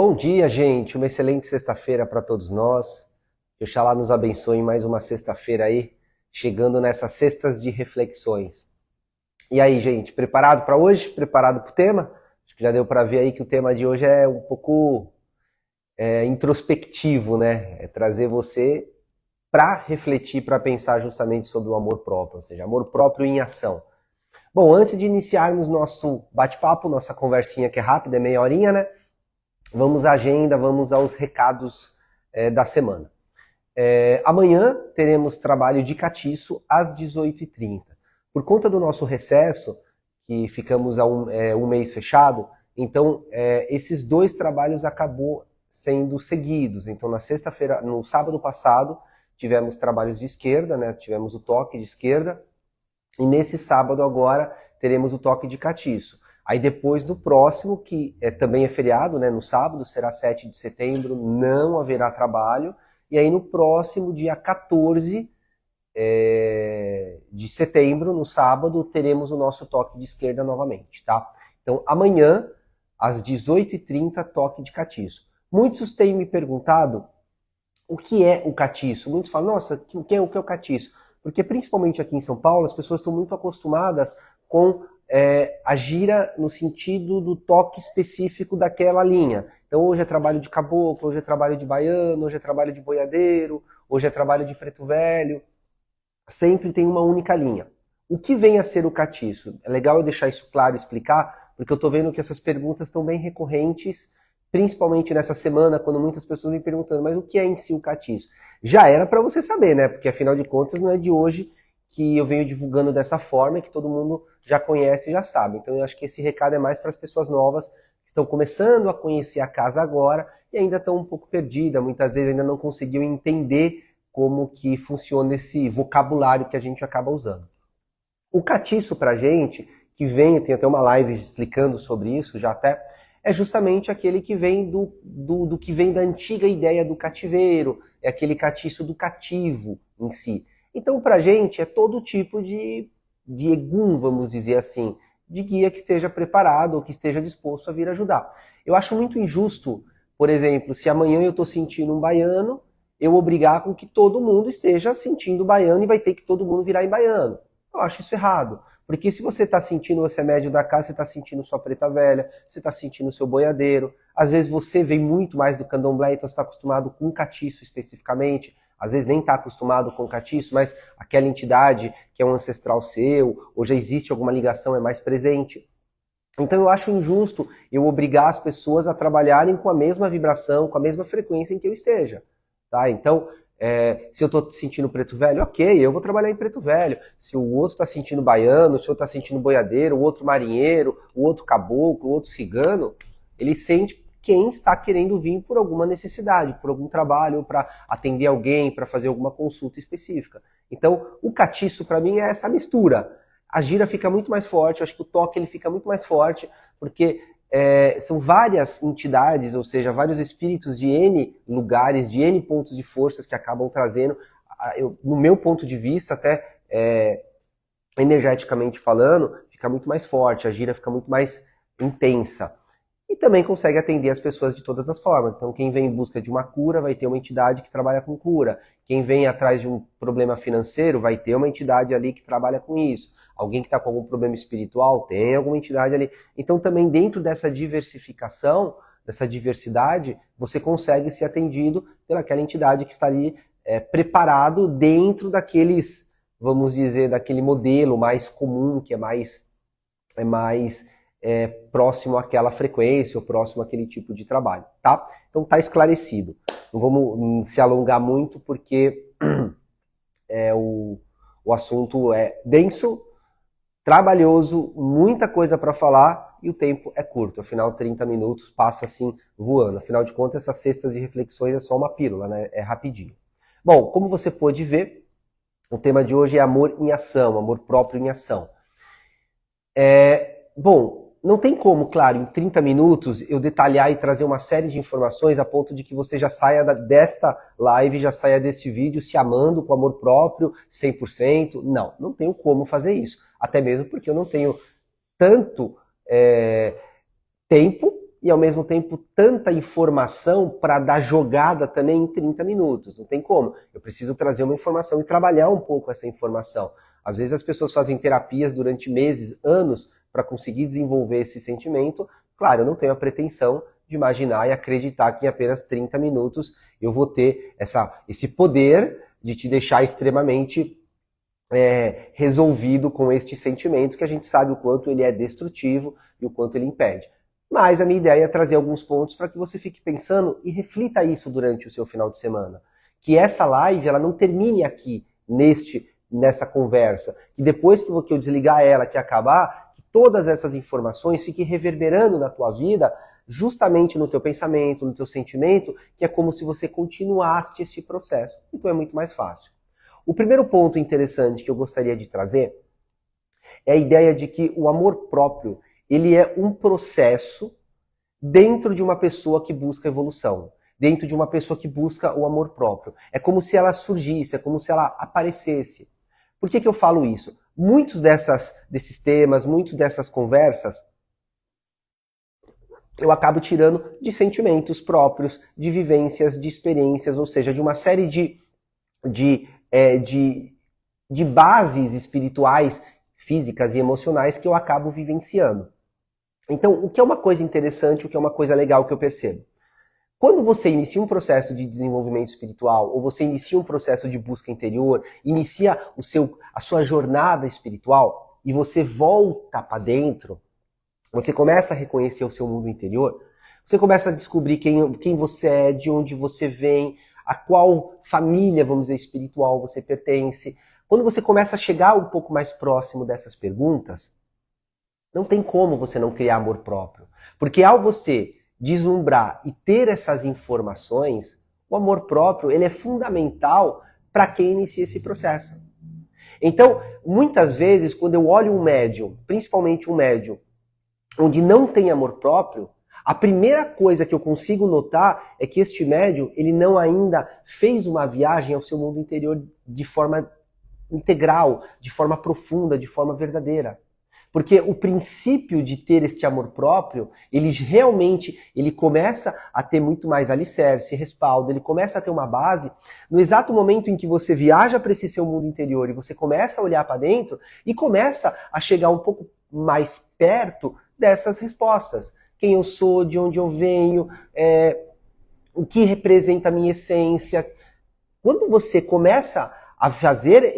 Bom dia, gente. Uma excelente sexta-feira para todos nós. Que Oxalá nos abençoe em mais uma sexta-feira aí, chegando nessas cestas de reflexões. E aí, gente, preparado para hoje? Preparado para o tema? Acho que já deu para ver aí que o tema de hoje é um pouco introspectivo, né? É trazer você para refletir, para pensar justamente sobre o amor próprio, ou seja, amor próprio em ação. Bom, antes de iniciarmos nosso bate-papo, nossa conversinha que é rápida, é meia horinha, né? Vamos à agenda, vamos aos recados da semana. Amanhã teremos trabalho de catiço às 18h30. Por conta do nosso recesso, que ficamos um mês fechado, então esses dois trabalhos acabou sendo seguidos. Então na sexta-feira, no sábado passado, tivemos trabalhos de esquerda, né? Tivemos o toque de esquerda, e nesse sábado agora teremos o toque de catiço. Aí depois no próximo, que também é feriado, né, no sábado, será 7 de setembro, não haverá trabalho. E aí no próximo, dia 14 de setembro, no sábado, teremos o nosso toque de esquerda novamente, tá? Então amanhã, às 18h30, toque de catiço. Muitos têm me perguntado o que é o catiço. Muitos falam, nossa, o que é o catiço? Porque principalmente aqui em São Paulo, as pessoas estão muito acostumadas com a gira no sentido do toque específico daquela linha. Então hoje é trabalho de caboclo, hoje é trabalho de baiano, hoje é trabalho de boiadeiro, hoje é trabalho de preto velho. Sempre tem uma única linha. O que vem a ser o catiço? É legal eu deixar isso claro e explicar, porque eu estou vendo que essas perguntas estão bem recorrentes, principalmente nessa semana, quando muitas pessoas me perguntando, mas o que é em si o catiço? Já era para você saber, né? Porque afinal de contas não é de hoje que eu venho divulgando dessa forma, que todo mundo já conhece e já sabe. Então eu acho que esse recado é mais para as pessoas novas que estão começando a conhecer a casa agora e ainda estão um pouco perdidas, muitas vezes ainda não conseguiu entender como que funciona esse vocabulário que a gente acaba usando. O catiço pra gente, que vem, tem até uma live explicando sobre isso, já até, é justamente aquele que vem do que vem da antiga ideia do cativeiro, é aquele catiço do cativo em si. Então, pra gente, é todo tipo de egum, vamos dizer assim, de guia que esteja preparado ou que esteja disposto a vir ajudar. Eu acho muito injusto, por exemplo, se amanhã eu estou sentindo um baiano, eu obrigar com que todo mundo esteja sentindo baiano e vai ter que todo mundo virar em baiano. Eu acho isso errado. Porque se você está sentindo, você é médio da casa, você está sentindo sua preta velha, você está sentindo o seu boiadeiro. Às vezes você vem muito mais do candomblé, então você está acostumado com catiço especificamente. Às vezes nem está acostumado com catiço, mas aquela entidade que é um ancestral seu, ou já existe alguma ligação, é mais presente. Então eu acho injusto eu obrigar as pessoas a trabalharem com a mesma vibração, com a mesma frequência em que eu esteja. Tá? Então, se eu estou sentindo preto velho, ok, eu vou trabalhar em preto velho. Se o outro está sentindo baiano, se o outro está sentindo boiadeiro, o outro marinheiro, o outro caboclo, o outro cigano, ele sente quem está querendo vir por alguma necessidade, por algum trabalho, para atender alguém, para fazer alguma consulta específica. Então, o catiço para mim é essa mistura. A gira fica muito mais forte, eu acho que o toque ele fica muito mais forte, porque são várias entidades, ou seja, vários espíritos de N lugares, de N pontos de forças que acabam trazendo, no meu ponto de vista, até energeticamente falando, fica muito mais forte, a gira fica muito mais intensa. E também consegue atender as pessoas de todas as formas. Então, quem vem em busca de uma cura vai ter uma entidade que trabalha com cura. Quem vem atrás de um problema financeiro vai ter uma entidade ali que trabalha com isso. Alguém que está com algum problema espiritual tem alguma entidade ali. Então, também dentro dessa diversificação, dessa diversidade, você consegue ser atendido pelaquela entidade que está ali preparado dentro daqueles, vamos dizer, daquele modelo mais comum, que é mais próximo àquela frequência ou próximo àquele tipo de trabalho, tá? Então tá esclarecido. Não vamos se alongar muito porque o assunto é denso, trabalhoso, muita coisa para falar e o tempo é curto. Afinal, 30 minutos passa assim voando. Afinal de contas, essas cestas de reflexões é só uma pílula, né? É rapidinho. Bom, como você pôde ver, o tema de hoje é amor em ação, amor próprio em ação. Bom, não tem como, claro, em 30 minutos eu detalhar e trazer uma série de informações a ponto de que você já saia desta live, já saia desse vídeo se amando com amor próprio 100%. Não tenho como fazer isso. Até mesmo porque eu não tenho tanto tempo e ao mesmo tempo tanta informação para dar jogada também em 30 minutos. Não tem como. Eu preciso trazer uma informação e trabalhar um pouco essa informação. Às vezes as pessoas fazem terapias durante meses, anos, para conseguir desenvolver esse sentimento. Claro, eu não tenho a pretensão de imaginar e acreditar que em apenas 30 minutos eu vou ter esse poder de te deixar extremamente resolvido com este sentimento, que a gente sabe o quanto ele é destrutivo e o quanto ele impede. Mas a minha ideia é trazer alguns pontos para que você fique pensando e reflita isso durante o seu final de semana. Que essa live ela não termine aqui, nessa conversa. Que depois que eu desligar ela, que acabar, que todas essas informações fiquem reverberando na tua vida, justamente no teu pensamento, no teu sentimento, que é como se você continuasse esse processo. Então é muito mais fácil. O primeiro ponto interessante que eu gostaria de trazer é a ideia de que o amor próprio ele é um processo dentro de uma pessoa que busca evolução, dentro de uma pessoa que busca o amor próprio. É como se ela surgisse, é como se ela aparecesse. Por que eu falo isso? Muitos desses temas, muitas dessas conversas, eu acabo tirando de sentimentos próprios, de vivências, de experiências, ou seja, de uma série de bases espirituais, físicas e emocionais que eu acabo vivenciando. Então, o que é uma coisa interessante, o que é uma coisa legal que eu percebo? Quando você inicia um processo de desenvolvimento espiritual, ou você inicia um processo de busca interior, inicia a sua jornada espiritual, e você volta para dentro, você começa a reconhecer o seu mundo interior, você começa a descobrir quem você é, de onde você vem, a qual família, vamos dizer, espiritual você pertence. Quando você começa a chegar um pouco mais próximo dessas perguntas, não tem como você não criar amor próprio. Porque ao você deslumbrar e ter essas informações, o amor próprio ele é fundamental para quem inicia esse processo. Então, muitas vezes, quando eu olho um médium, principalmente um médium, onde não tem amor próprio, a primeira coisa que eu consigo notar é que este médium, ele não ainda fez uma viagem ao seu mundo interior de forma integral, de forma profunda, de forma verdadeira. Porque o princípio de ter este amor próprio, ele começa a ter muito mais alicerce, respaldo, ele começa a ter uma base no exato momento em que você viaja para esse seu mundo interior e você começa a olhar para dentro e começa a chegar um pouco mais perto dessas respostas. Quem eu sou, de onde eu venho, o que representa a minha essência. Quando você começa a fazer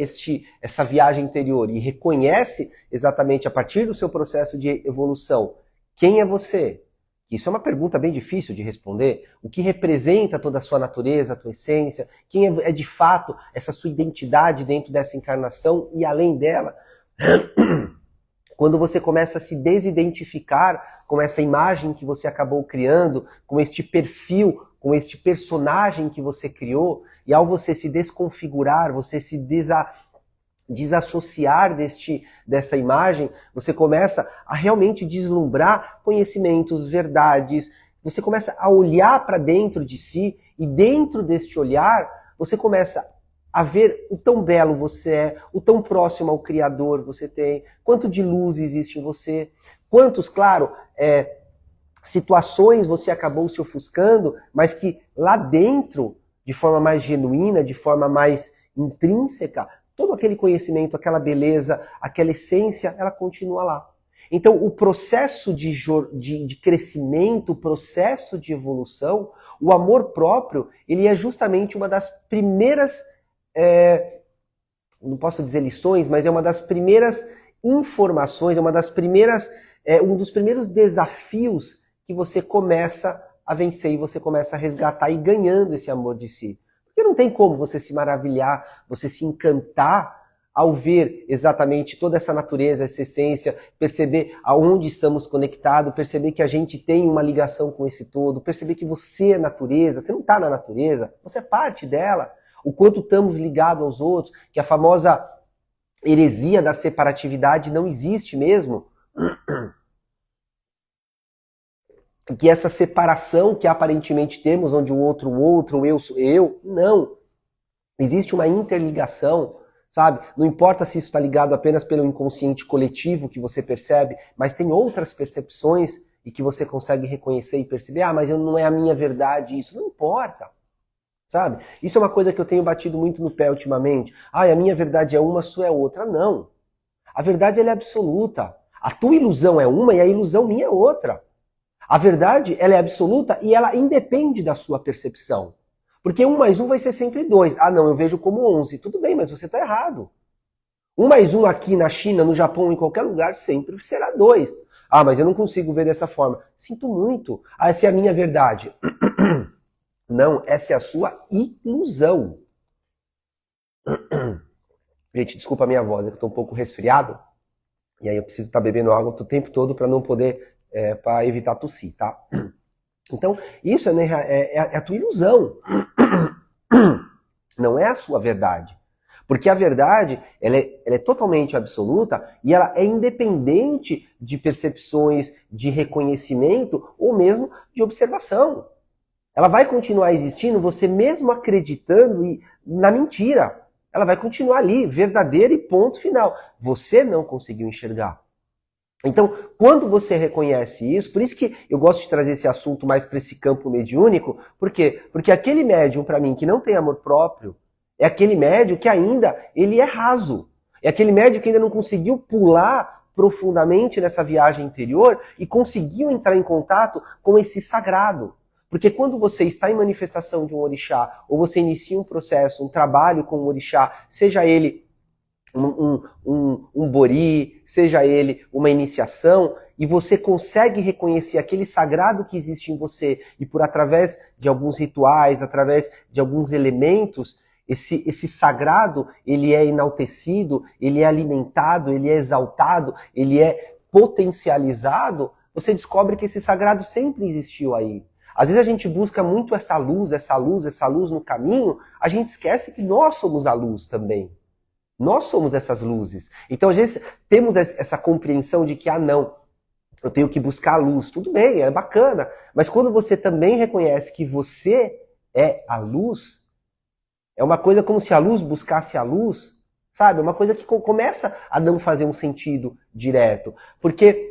essa viagem interior e reconhece exatamente a partir do seu processo de evolução quem é você. Isso é uma pergunta bem difícil de responder. O que representa toda a sua natureza, a tua essência, quem é de fato essa sua identidade dentro dessa encarnação e além dela. Quando você começa a se desidentificar com essa imagem que você acabou criando, com este perfil, com este personagem que você criou, e ao você se desconfigurar, você se desassociar dessa imagem, você começa a realmente deslumbrar conhecimentos, verdades, você começa a olhar para dentro de si, e dentro deste olhar, você começa a ver o tão belo você é, o tão próximo ao Criador você tem, quanto de luz existe em você, quantos, claro, situações você acabou se ofuscando, mas que lá dentro, de forma mais genuína, de forma mais intrínseca, todo aquele conhecimento, aquela beleza, aquela essência, ela continua lá. Então, o processo de crescimento, o processo de evolução, o amor próprio, ele é justamente uma das primeiras, não posso dizer lições, mas é uma das primeiras informações, um dos primeiros desafios que você começa a vencer e você começa a resgatar e ganhando esse amor de si. Porque não tem como você se maravilhar, você se encantar ao ver exatamente toda essa natureza, essa essência, perceber aonde estamos conectados, perceber que a gente tem uma ligação com esse todo, perceber que você é natureza, você não está na natureza, você é parte dela. O quanto estamos ligados aos outros, que a famosa heresia da separatividade não existe mesmo. Que essa separação que aparentemente temos, onde o outro, o eu sou eu, não. Existe uma interligação, sabe? Não importa se isso está ligado apenas pelo inconsciente coletivo que você percebe, mas tem outras percepções e que você consegue reconhecer e perceber, mas não é a minha verdade isso. Não importa, sabe? Isso é uma coisa que eu tenho batido muito no pé ultimamente. A minha verdade é uma, a sua é outra. Não. A verdade ela é absoluta. A tua ilusão é uma e a ilusão minha é outra. A verdade ela é absoluta e ela independe da sua percepção. Porque 1 mais 1 vai ser sempre 2. Não, eu vejo como 11. Tudo bem, mas você está errado. 1 mais 1 aqui na China, no Japão, em qualquer lugar, sempre será 2. Mas eu não consigo ver dessa forma. Sinto muito. Essa é a minha verdade. Não, essa é a sua ilusão. Gente, desculpa a minha voz, é que eu estou um pouco resfriado. E aí eu preciso estar bebendo água o tempo todo para não poder, para evitar tossir, tá? Então, isso é a tua ilusão. Não é a sua verdade. Porque a verdade, ela é totalmente absoluta e ela é independente de percepções, de reconhecimento ou mesmo de observação. Ela vai continuar existindo, você mesmo acreditando na mentira. Ela vai continuar ali, verdadeira e ponto final. Você não conseguiu enxergar. Então, quando você reconhece isso, por isso que eu gosto de trazer esse assunto mais para esse campo mediúnico, por quê? Porque aquele médium, para mim, que não tem amor próprio, é aquele médium que ainda ele é raso. É aquele médium que ainda não conseguiu pular profundamente nessa viagem interior e conseguiu entrar em contato com esse sagrado. Porque quando você está em manifestação de um orixá, ou você inicia um processo, um trabalho com um orixá, seja ele um bori, seja ele uma iniciação, e você consegue reconhecer aquele sagrado que existe em você, e por através de alguns rituais, através de alguns elementos, esse sagrado, ele é enaltecido, ele é alimentado, ele é exaltado, ele é potencializado, você descobre que esse sagrado sempre existiu aí. Às vezes a gente busca muito essa luz no caminho, a gente esquece que nós somos a luz também. Nós somos essas luzes. Então, às vezes, temos essa compreensão de que, não, eu tenho que buscar a luz. Tudo bem, é bacana. Mas quando você também reconhece que você é a luz, é uma coisa como se a luz buscasse a luz, sabe? É uma coisa que começa a não fazer um sentido direto. Porque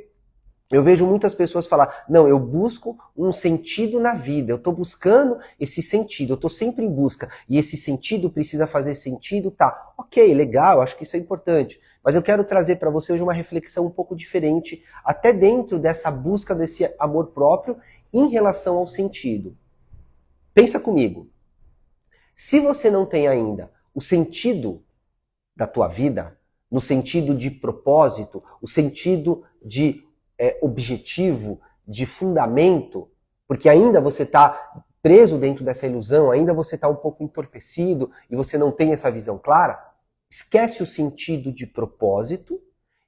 eu vejo muitas pessoas falar, não, eu busco um sentido na vida, eu estou buscando esse sentido, eu estou sempre em busca, e esse sentido precisa fazer sentido, tá? Ok, legal, acho que isso é importante, mas eu quero trazer para você hoje uma reflexão um pouco diferente, até dentro dessa busca desse amor próprio em relação ao sentido. Pensa comigo, se você não tem ainda o sentido da tua vida, no sentido de propósito, o sentido de objetivo, de fundamento, porque ainda você está preso dentro dessa ilusão, ainda você está um pouco entorpecido e você não tem essa visão clara, esquece o sentido de propósito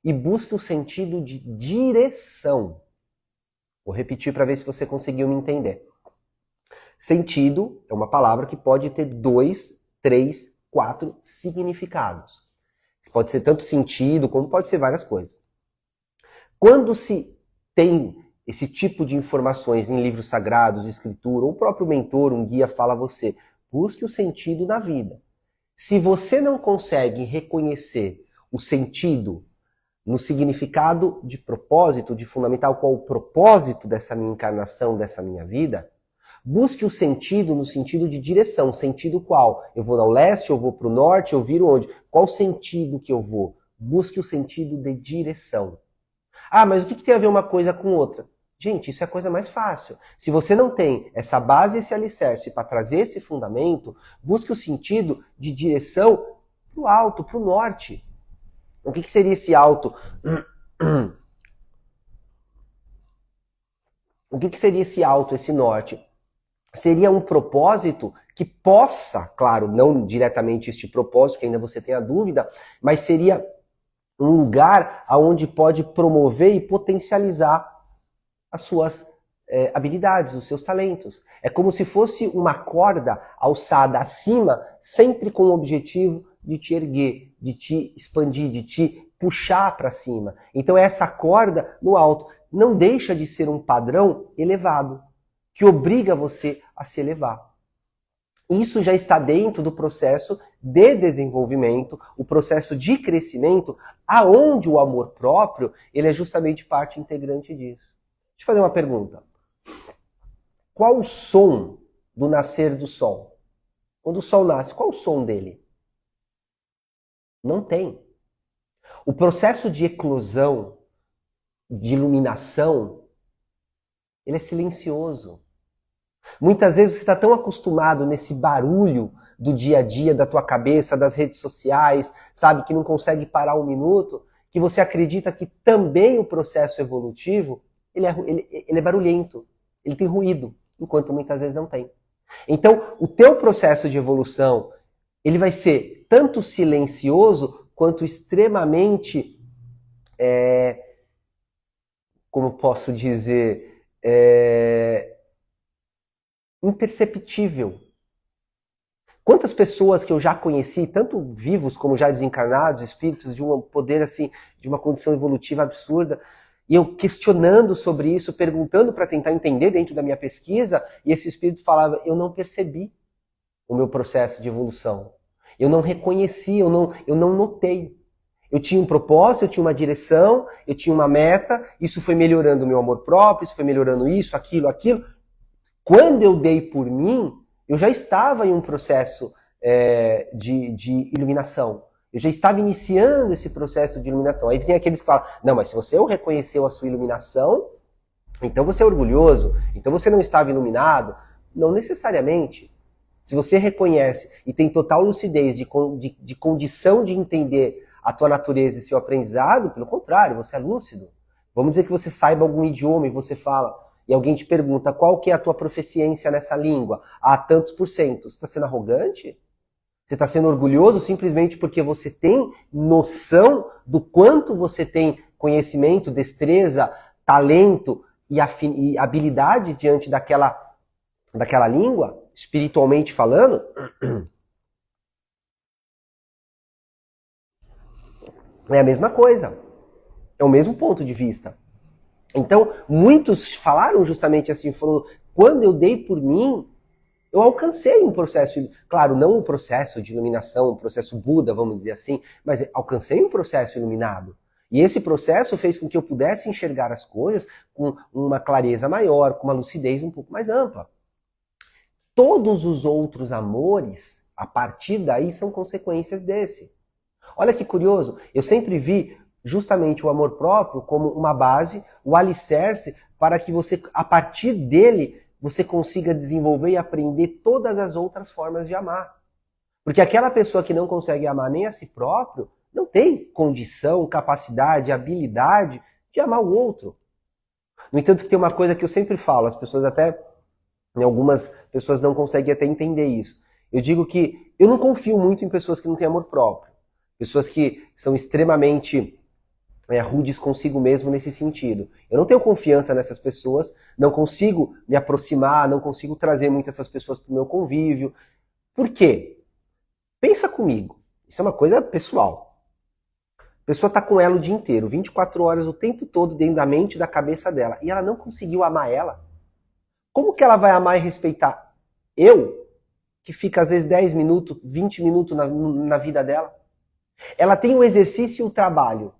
e busque o sentido de direção. Vou repetir para ver se você conseguiu me entender. Sentido é uma palavra que pode ter 2, 3, 4 significados. Pode ser tanto sentido como pode ser várias coisas. Quando se tem esse tipo de informações em livros sagrados, escritura, ou o próprio mentor, um guia fala a você, busque o sentido da vida. Se você não consegue reconhecer o sentido no significado de propósito, de fundamental, qual o propósito dessa minha encarnação, dessa minha vida, busque o sentido no sentido de direção. Sentido qual? Eu vou ao leste, eu vou para o norte, eu viro onde? Qual sentido que eu vou? Busque o sentido de direção. Mas o que tem a ver uma coisa com outra? Gente, isso é a coisa mais fácil. Se você não tem essa base, esse alicerce para trazer esse fundamento, busque o sentido de direção para o alto, para o norte. O que seria esse alto? O que seria esse alto, esse norte? Seria um propósito que possa, claro, não diretamente este propósito, que ainda você tem a dúvida, mas seria um lugar onde pode promover e potencializar as suas habilidades, os seus talentos. É como se fosse uma corda alçada acima, sempre com o objetivo de te erguer, de te expandir, de te puxar para cima. Então essa corda no alto não deixa de ser um padrão elevado, que obriga você a se elevar. Isso já está dentro do processo de desenvolvimento, o processo de crescimento, aonde o amor próprio ele é justamente parte integrante disso. eu fazer uma pergunta. Qual o som do nascer do sol? Quando o sol nasce, qual o som dele? Não tem. O processo de eclosão, de iluminação, ele é silencioso. Muitas vezes você está tão acostumado nesse barulho do dia a dia, da tua cabeça, das redes sociais, sabe, que não consegue parar um minuto, que você acredita que também o processo evolutivo, ele é barulhento, ele tem ruído, enquanto muitas vezes não tem. Então, o teu processo de evolução, ele vai ser tanto silencioso, quanto extremamente, como posso dizer, imperceptível. Quantas pessoas que eu já conheci, tanto vivos como já desencarnados, espíritos de um poder assim, de uma condição evolutiva absurda, e eu questionando sobre isso, perguntando para tentar entender dentro da minha pesquisa, e esse espírito falava, eu não percebi o meu processo de evolução. Eu não reconheci, eu não notei. Eu tinha um propósito, eu tinha uma direção, eu tinha uma meta, isso foi melhorando o meu amor próprio, isso foi melhorando isso, aquilo. Quando eu dei por mim, eu já estava em um processo de iluminação. Eu já estava iniciando esse processo de iluminação. Aí tem aqueles que falam, não, mas se você reconheceu a sua iluminação, então você é orgulhoso, então você não estava iluminado. Não necessariamente. Se você reconhece e tem total lucidez de condição de entender a tua natureza e seu aprendizado, pelo contrário, você é lúcido. Vamos dizer que você saiba algum idioma e você fala, e alguém te pergunta qual que é a tua proficiência nessa língua? Ah, tantos por cento. Você está sendo arrogante? Você está sendo orgulhoso simplesmente porque você tem noção do quanto você tem conhecimento, destreza, talento e habilidade diante daquela língua, espiritualmente falando? É a mesma coisa. É o mesmo ponto de vista. Então, muitos falaram justamente assim, falou, quando eu dei por mim, eu alcancei um processo, claro, não um processo de iluminação, um processo Buda, vamos dizer assim, mas alcancei um processo iluminado. E esse processo fez com que eu pudesse enxergar as coisas com uma clareza maior, com uma lucidez um pouco mais ampla. Todos os outros amores, a partir daí, são consequências desse. Olha que curioso, eu sempre vi justamente o amor próprio como uma base, o alicerce, para que você, a partir dele, você consiga desenvolver e aprender todas as outras formas de amar. Porque aquela pessoa que não consegue amar nem a si próprio, não tem condição, capacidade, habilidade de amar o outro. No entanto, que tem uma coisa que eu sempre falo, as pessoas até, algumas pessoas não conseguem até entender isso. Eu digo que eu não confio muito em pessoas que não têm amor próprio. Pessoas que são extremamente rudes consigo mesmo nesse sentido. Eu não tenho confiança nessas pessoas, não consigo me aproximar, não consigo trazer muitas essas pessoas para o meu convívio. Por quê? Pensa comigo. Isso é uma coisa pessoal. A pessoa está com ela o dia inteiro, 24 horas, o tempo todo, dentro da mente e da cabeça dela, e ela não conseguiu amar ela. Como que ela vai amar e respeitar eu, que fica às vezes 10 minutos, 20 minutos na vida dela? Ela tem o exercício e o trabalho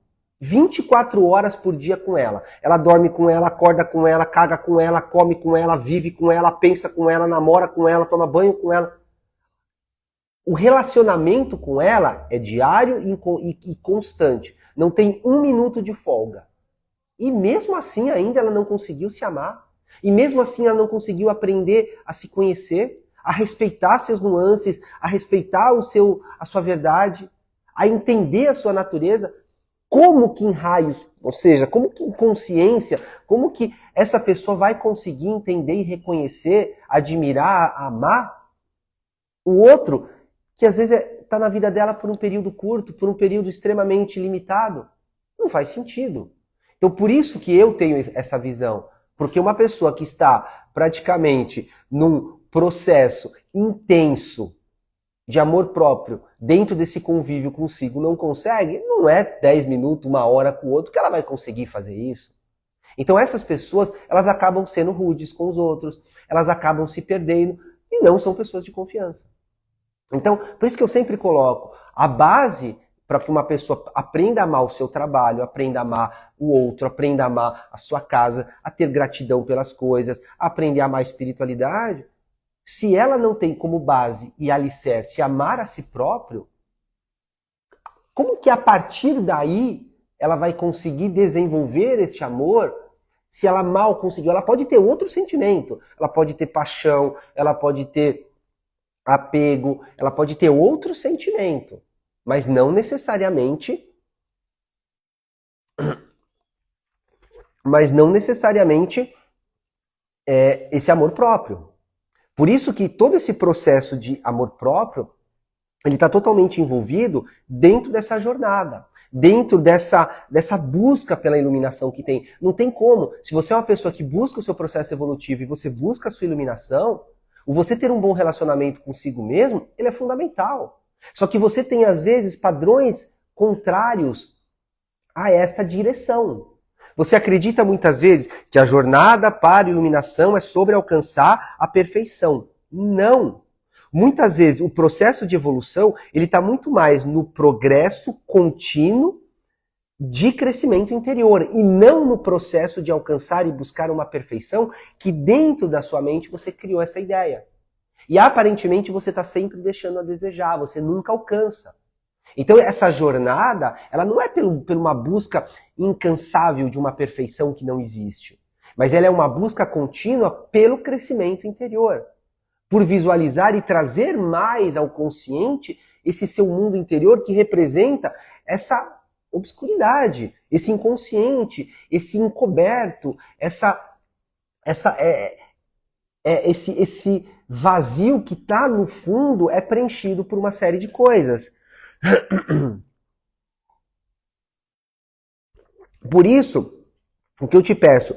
24 horas por dia com ela. Ela dorme com ela, acorda com ela, caga com ela, come com ela, vive com ela, pensa com ela, namora com ela, toma banho com ela. O relacionamento com ela é diário e constante. Não tem um minuto de folga. E mesmo assim ainda ela não conseguiu se amar. E mesmo assim ela não conseguiu aprender a se conhecer, a respeitar seus nuances, a respeitar a sua verdade, a entender a sua natureza. Como que em raios, ou seja, como que em consciência, como que essa pessoa vai conseguir entender e reconhecer, admirar, amar o outro que às vezes está na vida dela por um período curto, por um período extremamente limitado? Não faz sentido. Então por isso que eu tenho essa visão. Porque uma pessoa que está praticamente num processo intenso de amor próprio, dentro desse convívio consigo, não consegue, não é 10 minutos, 1 hora com o outro que ela vai conseguir fazer isso. Então essas pessoas, elas acabam sendo rudes com os outros, elas acabam se perdendo e não são pessoas de confiança. Então, por isso que eu sempre coloco, a base para que uma pessoa aprenda a amar o seu trabalho, aprenda a amar o outro, aprenda a amar a sua casa, a ter gratidão pelas coisas, a aprender a amar a espiritualidade, se ela não tem como base e alicerce amar a si próprio, como que a partir daí ela vai conseguir desenvolver este amor se ela mal conseguiu? Ela pode ter outro sentimento, ela pode ter paixão, ela pode ter apego, ela pode ter outro sentimento, mas não necessariamente esse amor próprio. Por isso que todo esse processo de amor próprio, ele está totalmente envolvido dentro dessa jornada, dentro dessa busca pela iluminação que tem. Não tem como. Se você é uma pessoa que busca o seu processo evolutivo e você busca a sua iluminação, o você ter um bom relacionamento consigo mesmo, ele é fundamental. Só que você tem, às vezes, padrões contrários a esta direção. Você acredita muitas vezes que a jornada para a iluminação é sobre alcançar a perfeição. Não! Muitas vezes o processo de evolução ele está muito mais no progresso contínuo de crescimento interior e não no processo de alcançar e buscar uma perfeição que dentro da sua mente você criou essa ideia. E aparentemente você está sempre deixando a desejar, você nunca alcança. Então essa jornada, ela não é por uma busca incansável de uma perfeição que não existe, mas ela é uma busca contínua pelo crescimento interior, por visualizar e trazer mais ao consciente esse seu mundo interior que representa essa obscuridade, esse inconsciente, esse encoberto, esse vazio que está no fundo é preenchido por uma série de coisas. Por isso, o que eu te peço,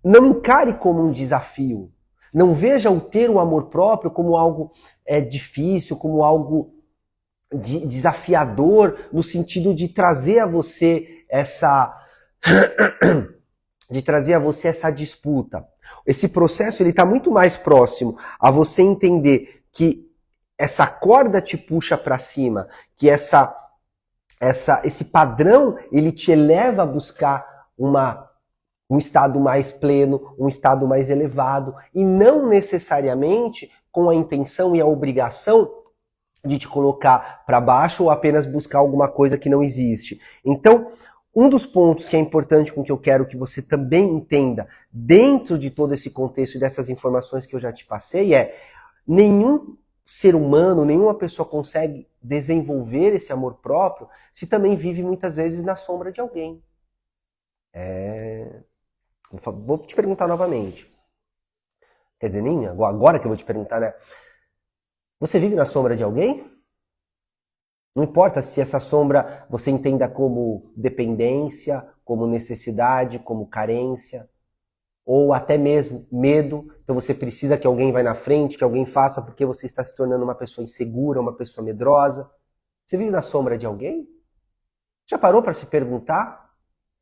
não encare como um desafio. Não veja o ter o amor próprio como algo difícil, como algo desafiador, no sentido de trazer a você essa disputa. Esse processo ele está muito mais próximo a você entender que essa corda te puxa para cima, que esse padrão ele te eleva a buscar um estado mais pleno, um estado mais elevado, e não necessariamente com a intenção e a obrigação de te colocar para baixo ou apenas buscar alguma coisa que não existe. Então, um dos pontos que é importante com que eu quero que você também entenda dentro de todo esse contexto e dessas informações que eu já te passei é nenhum ser humano, nenhuma pessoa consegue desenvolver esse amor próprio se também vive muitas vezes na sombra de alguém. Vou te perguntar novamente. Quer dizer, nem agora que eu vou te perguntar, né? Você vive na sombra de alguém? Não importa se essa sombra você entenda como dependência, como necessidade, como carência, ou até mesmo medo. Então você precisa que alguém vá na frente, que alguém faça porque você está se tornando uma pessoa insegura, uma pessoa medrosa. Você vive na sombra de alguém? Já parou para se perguntar?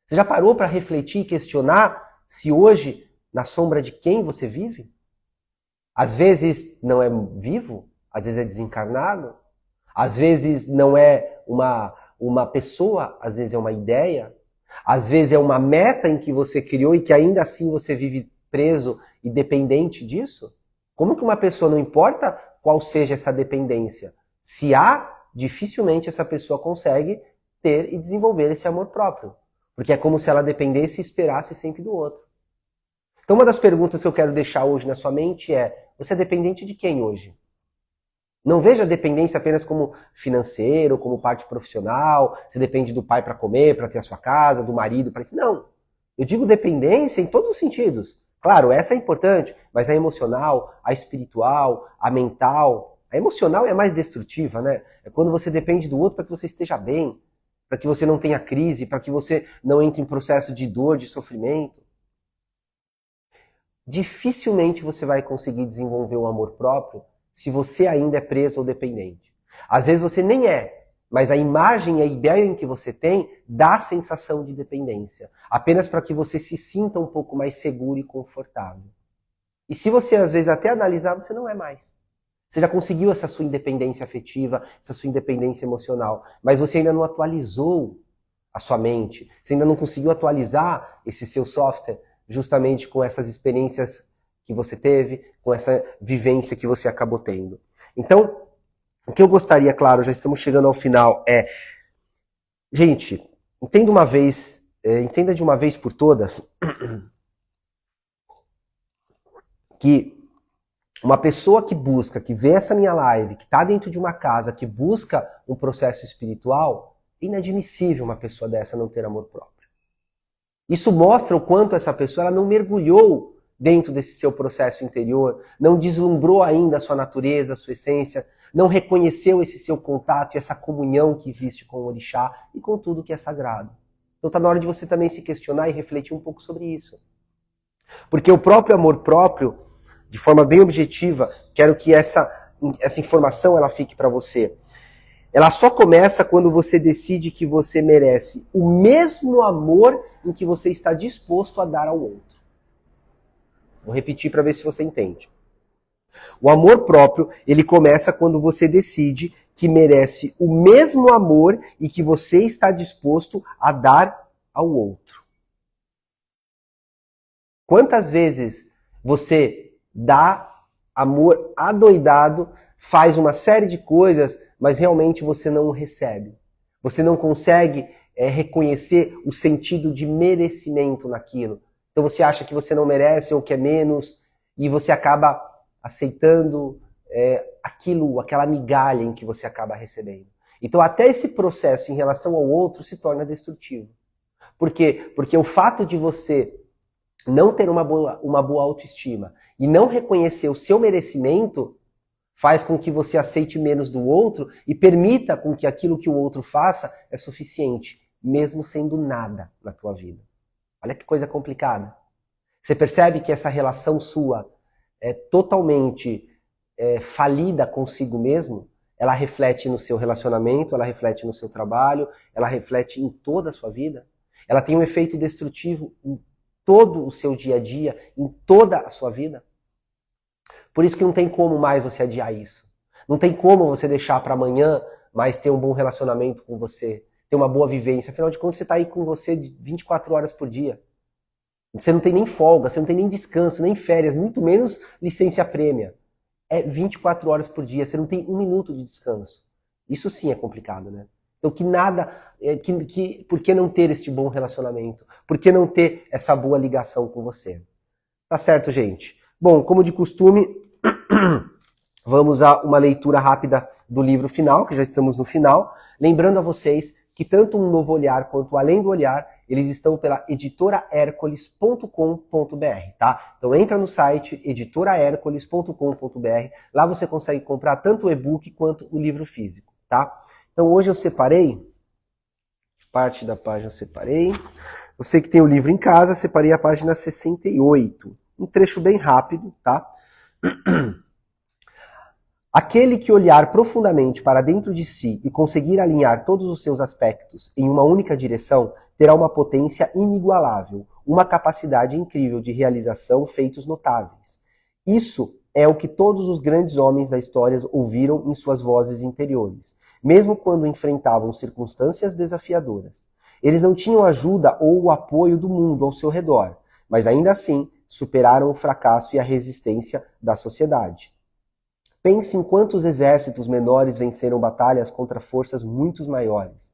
Você já parou para refletir e questionar se hoje, na sombra de quem você vive? Às vezes não é vivo, às vezes é desencarnado, às vezes não é uma pessoa, às vezes é uma ideia, às vezes é uma meta em que você criou e que ainda assim você vive preso e dependente disso. Como que uma pessoa, não importa qual seja essa dependência, se há, dificilmente essa pessoa consegue ter e desenvolver esse amor próprio. Porque é como se ela dependesse e esperasse sempre do outro. Então uma das perguntas que eu quero deixar hoje na sua mente é, você é dependente de quem hoje? Não veja a dependência apenas como financeiro, como parte profissional, você depende do pai para comer, para ter a sua casa, do marido para isso. Não. Eu digo dependência em todos os sentidos. Claro, essa é importante, mas a emocional, a espiritual, a mental. A emocional é mais destrutiva, né? É quando você depende do outro para que você esteja bem, para que você não tenha crise, para que você não entre em processo de dor, de sofrimento. Dificilmente você vai conseguir desenvolver o amor próprio se você ainda é preso ou dependente. Às vezes você nem é, mas a imagem e a ideia em que você tem dá a sensação de dependência, apenas para que você se sinta um pouco mais seguro e confortável. E se você às vezes até analisar, você não é mais. Você já conseguiu essa sua independência afetiva, essa sua independência emocional, mas você ainda não atualizou a sua mente, você ainda não conseguiu atualizar esse seu software justamente com essas experiências que você teve, com essa vivência que você acabou tendo. Então, o que eu gostaria, claro, já estamos chegando ao final, gente, entenda de uma vez por todas que uma pessoa que busca, que vê essa minha live, que está dentro de uma casa, que busca um processo espiritual, é inadmissível uma pessoa dessa não ter amor próprio. Isso mostra o quanto essa pessoa ela não mergulhou dentro desse seu processo interior, não deslumbrou ainda a sua natureza, a sua essência, não reconheceu esse seu contato e essa comunhão que existe com o orixá e com tudo que é sagrado. Então está na hora de você também se questionar e refletir um pouco sobre isso. Porque o próprio amor próprio, de forma bem objetiva, quero que essa informação ela fique para você. Ela só começa quando você decide que você merece o mesmo amor em que você está disposto a dar ao outro. Vou repetir para ver se você entende. O amor próprio, ele começa quando você decide que merece o mesmo amor e que você está disposto a dar ao outro. Quantas vezes você dá amor adoidado, faz uma série de coisas, mas realmente você não o recebe? Você não consegue reconhecer o sentido de merecimento naquilo. Então você acha que você não merece ou que é menos, e você acaba aceitando aquilo, aquela migalha em que você acaba recebendo. Então até esse processo em relação ao outro se torna destrutivo. Por quê? Porque o fato de você não ter uma boa autoestima e não reconhecer o seu merecimento faz com que você aceite menos do outro e permita com que aquilo que o outro faça é suficiente, mesmo sendo nada na tua vida. Olha que coisa complicada. Você percebe que essa relação sua é totalmente falida consigo mesmo? Ela reflete no seu relacionamento, ela reflete no seu trabalho, ela reflete em toda a sua vida. Ela tem um efeito destrutivo em todo o seu dia a dia, em toda a sua vida. Por isso que não tem como mais você adiar isso. Não tem como você deixar para amanhã, mas ter um bom relacionamento com você, ter uma boa vivência. Afinal de contas, você está aí com você 24 horas por dia. Você não tem nem folga, você não tem nem descanso, nem férias, muito menos licença prêmia. É 24 horas por dia, você não tem um minuto de descanso. Isso sim é complicado, né? Então por que não ter este bom relacionamento? Por que não ter essa boa ligação com você? Tá certo, gente? Bom, como de costume, vamos a uma leitura rápida do livro final, que já estamos no final. Lembrando a vocês que tanto Um Novo Olhar quanto Além do Olhar, eles estão pela editorahercules.com.br, tá? Então entra no site editorahercules.com.br, lá você consegue comprar tanto o e-book quanto o livro físico, tá? Então hoje eu separei, parte da página eu separei. Você que tem o livro em casa, separei a página 68. Um trecho bem rápido, tá? Aquele que olhar profundamente para dentro de si e conseguir alinhar todos os seus aspectos em uma única direção, terá uma potência inigualável, uma capacidade incrível de realização, feitos notáveis. Isso é o que todos os grandes homens da história ouviram em suas vozes interiores, mesmo quando enfrentavam circunstâncias desafiadoras. Eles não tinham ajuda ou o apoio do mundo ao seu redor, mas ainda assim superaram o fracasso e a resistência da sociedade. Pense em quantos exércitos menores venceram batalhas contra forças muito maiores.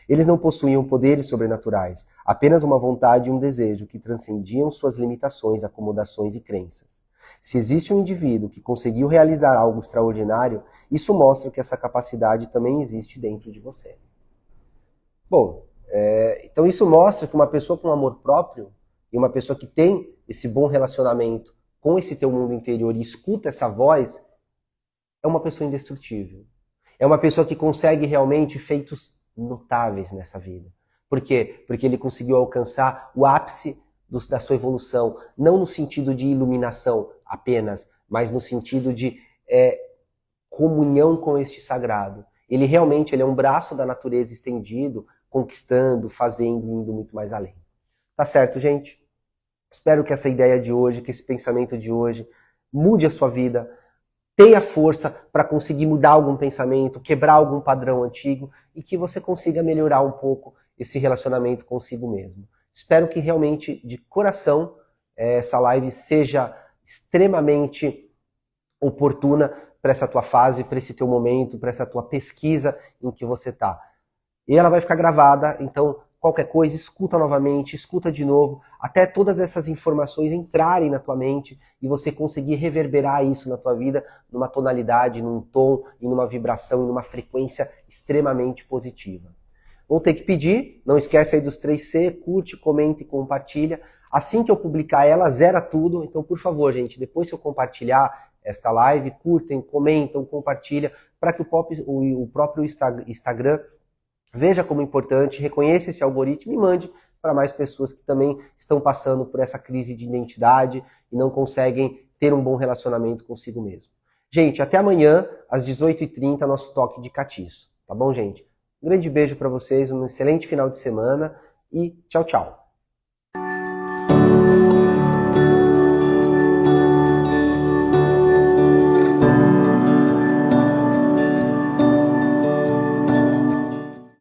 Eles não possuíam poderes sobrenaturais, apenas uma vontade e um desejo que transcendiam suas limitações, acomodações e crenças. Se existe um indivíduo que conseguiu realizar algo extraordinário, isso mostra que essa capacidade também existe dentro de você. Bom, então isso mostra que uma pessoa com amor próprio e uma pessoa que tem esse bom relacionamento com esse teu mundo interior e escuta essa voz, é uma pessoa indestrutível. É uma pessoa que consegue realmente feitos notáveis nessa vida. Por quê? Porque ele conseguiu alcançar o ápice da sua evolução, não no sentido de iluminação apenas, mas no sentido de comunhão com este sagrado. Ele realmente é um braço da natureza estendido, conquistando, fazendo, indo muito mais além. Tá certo, gente? Espero que essa ideia de hoje, que esse pensamento de hoje mude a sua vida. tenha força para conseguir mudar algum pensamento, quebrar algum padrão antigo e que você consiga melhorar um pouco esse relacionamento consigo mesmo. Espero que realmente, de coração, essa live seja extremamente oportuna para essa tua fase, para esse teu momento, para essa tua pesquisa em que você está. E ela vai ficar gravada, então qualquer coisa, escuta novamente, escuta de novo, até todas essas informações entrarem na tua mente e você conseguir reverberar isso na tua vida numa tonalidade, num tom, em uma vibração, em uma frequência extremamente positiva. Vou ter que pedir, não esquece aí dos 3C, curte, comenta e compartilha. Assim que eu publicar ela, zera tudo. Então, por favor, gente, depois que eu compartilhar esta live, curtem, comentam, compartilha, para que o próprio Instagram veja como importante, reconheça esse algoritmo e mande para mais pessoas que também estão passando por essa crise de identidade e não conseguem ter um bom relacionamento consigo mesmo. Gente, até amanhã, às 18h30, nosso toque de catiço. Tá bom, gente? Um grande beijo para vocês, um excelente final de semana e tchau, tchau.